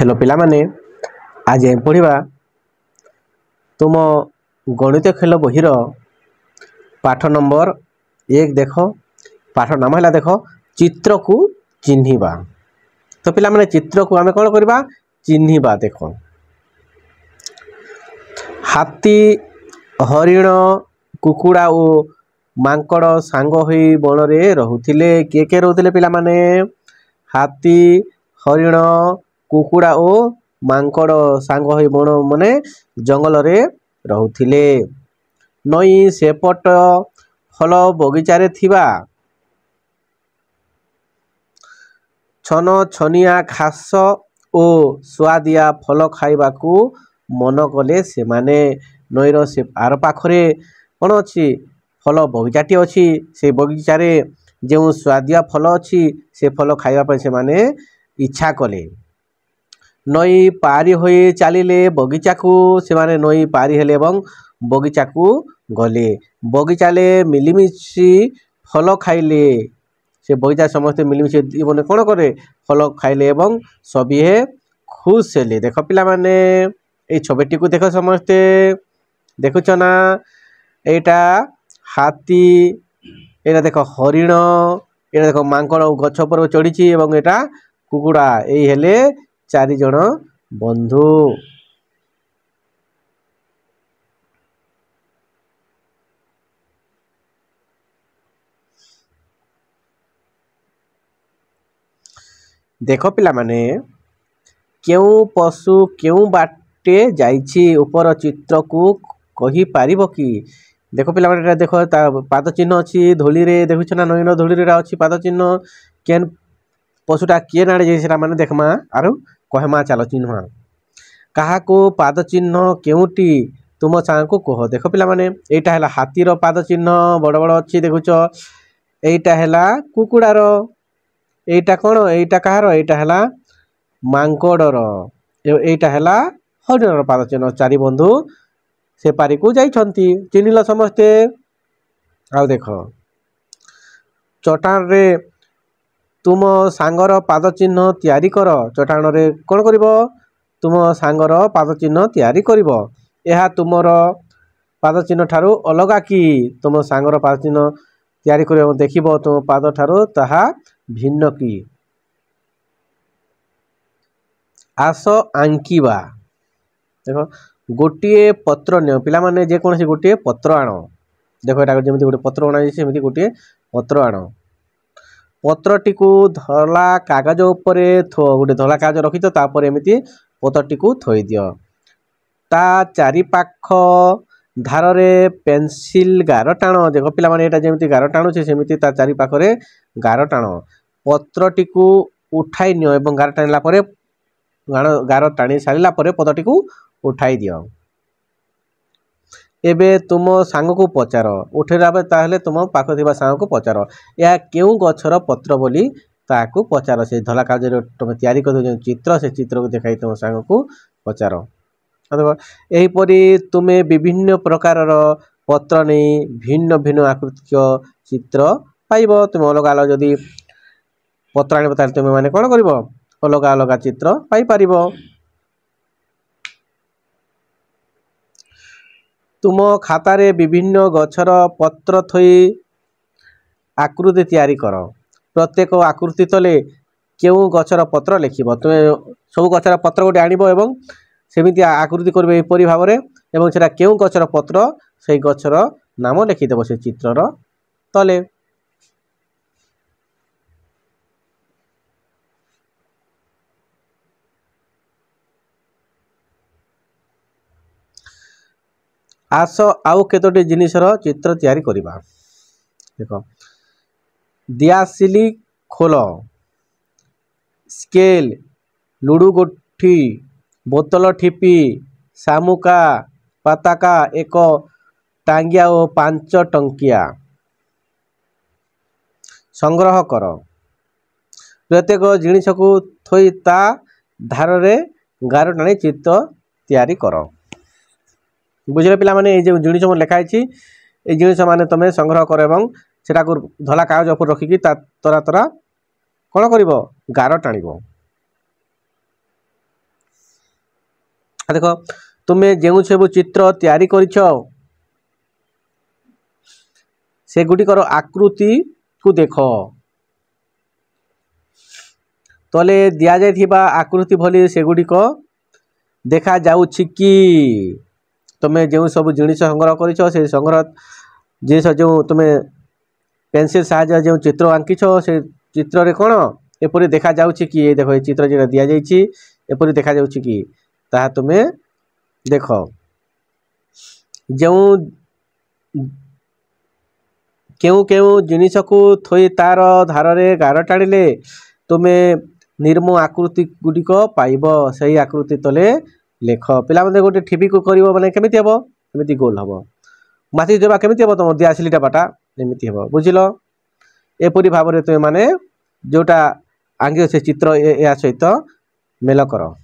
Hello पिला माने आज पढ़ा तुम गणित खेल बहीर पाठ नंबर 1 देख पाठ नाम है देख चित्र को चिन्हिबा। तो पिला माने चित्र को आमे कौन करबा चिन्हिबा। देख हाथी हरिण कुकुड़ा और मांकड़ सांग होई बन रे रहुथिले। किए किए रहुथिले पिला माने हाथी हरिण कुकुड़ा और मांकड़ सांग होई बन माने जंगल रे रहुथिले। नई सेपट फल बगीचारे थिबा छन छनिया घास ओ सुआदिया फल खाइबाकू मन कले से माने। नईर से आर पाखरे कौन अच्छी फल बगीचाटी अच्छी से बगीचारे जो स्वादिया फल अच्छी से फल खाइबा से माने इच्छा कले। नई पारी होई चलिले बगीचा को से माने नई पारी हेले एवं बगीचा को गले। बगीचाले मिलिमिशी फल खाइले से बगीचा समस्ते मिलिमिशी बने कौन करे फल खाइले एवं सभी खुश हेले। देख पिला माने ए छबिटी को देख समस्ते देखुच ना एटा हाथी एटा देख हरिण एटा देख मांकड़ गछ पर चढ़ी एवं एटा कुकुड़ा यही हेले 4 जन बंधु। देख पिला माने क्यों पशु क्यों बाटे जाइछि ऊपर चित्र को कही पारिबो कि। देखो पिला माने देखो ता पाद चिन्ह अछि धूली रे देखुछ ना नईन धूली रे अछि पाद चिन्ह केन पशुटा किए नाड़े जाइछि सेटा माने देखमा आरु कहमा चलो चिन्ह कहा को पाद चिन्ह केउटी तुम सांग को कह। देख पिला माने एटा हैला हाथी रो पाद चिन्ह बड़ बड़ अछि देखुछ। एटा हैला कुकुड़ा रो एटा कोन एटा कहार एटा हैला मांकड़ रो एटा हैला हरिण रो पाद चिन्ह। 4 बंधु से पारी को जाइछंती चिन्हिल समस्ते। आ देख चटान रे तुम सांगर पाद चिन्ह तैयारी कर। चटान रे कौन करिवो तुम सांगर पाद चिन्ह तैयारी करिवो। एहा तुमर पाद चिन्ह ठारू अलगा कि तुम सांगर पाद चिन्ह तैयारी करिवो देखिबो तुम पाद ठारू ताहा भिन्न कि। आस आंकीबा। देखो गोटे पत्र नियो पिला माने जे कोनसी गोटे पत्र आनो। देखो एटा जेमिति गोटे पत्र आना जे सेमिति गोटे पत्र आनो। पत्रटी को धला कागज उपरे गोटे धला कागज रखी तो तापर एमिति पत्रटी को थोई दियो। ता चारि पाख धार रे पेंसिल गार टाणो। देखो पिला माने एटा जेमिति गार टाणो छे सेमिति ता चारि पाख रे गार टाणो। पत्रटी को उठाई नियो एवं गार टाणला परे गार टाणी सारिला परे पत्रटी को उठाई दियो। एबे तुम सांग को पचार उठेला बे ताहले तुम पाख थिबा सांग को पचार या केउ गछर पत्र बोली ताकू पचार। से धला कागज रे तुम तैयारी कर दो चित्र से चित्र को देखाई तुम सांग को पचार। देखो एही परी तुमे विभिन्न प्रकार पत्र नै भिन्न भिन्न आकृतिक चित्र पाइबो। तुम अलग अलग जदी पत्र आनिबो ताले तुम माने कोन करिवो अलग अलग चित्र पाई पारिबो। तुम खाता रे विभिन्न गछर पत्र थई आकृति तैयारी कर। प्रत्येक आकृति तले केउ गछर पत्र लिखिबो। तुम सब गछर पत्र गोटे आनिबो एवं सेमिति आकृति करबे एपरि भाबरे एवं सेटा केउ गछर पत्र सेई गछर नाम लिखि देबो से चित्रर तले। आस आउ केतोटी जिनिसर चित्र तैयारी करिबा। देखो दियासिली खोल स्केल लुडु गोठी बोतल ठिपी सामुका पताका एक टांगिया और 5 टंकिया संग्रह कर। प्रत्येक जिनिस को थोई ता धार रे गार टाणी चित्र तैयारी कर। बुझले पिला माने ए जे जिनिस मन लिखा आछि ए जिनिस माने तमे संग्रह कर एवं सेटा को धला कागज ऊपर रखिकी ता तरा तरा कौन कर गार टाण। देख तुम्हें जो सब चित्र तैयारी करिछ से गुडिकर आकृति को देख तले दिया जाइथिबा आकृति भली से गुडिक देखा जाउछि कि तुम्हें जो सब जिनिस संग्रह करिछ से संग्रह जिनिस जो तुम्हें पेंसिल साहाय्य जो चित्र आंकिछ से चित्र रे कोन एपरि देखा जाउछि कि ये देखो ये चित्र जेटा दिया जाइछि एपरि देखा जाउछि कि ताहा तुम्हें देख जो केउ केउ जिनिस को थोई तार धार रे गार टाणिले तुम्हें निर्म आकृति गुडिक पाइब सही आकृति तले लेख पिला माने गोटे ठीपी को करिवो माने केमिति हेबो एमिति गोल हबो माथि देबा केमिति हेबो तुम दियासिलीटा बाटा एमिति हेबो बुझिलो एपरि भाव रे तुम माने जोटा आंगे से चित्र या सहित मेल करो।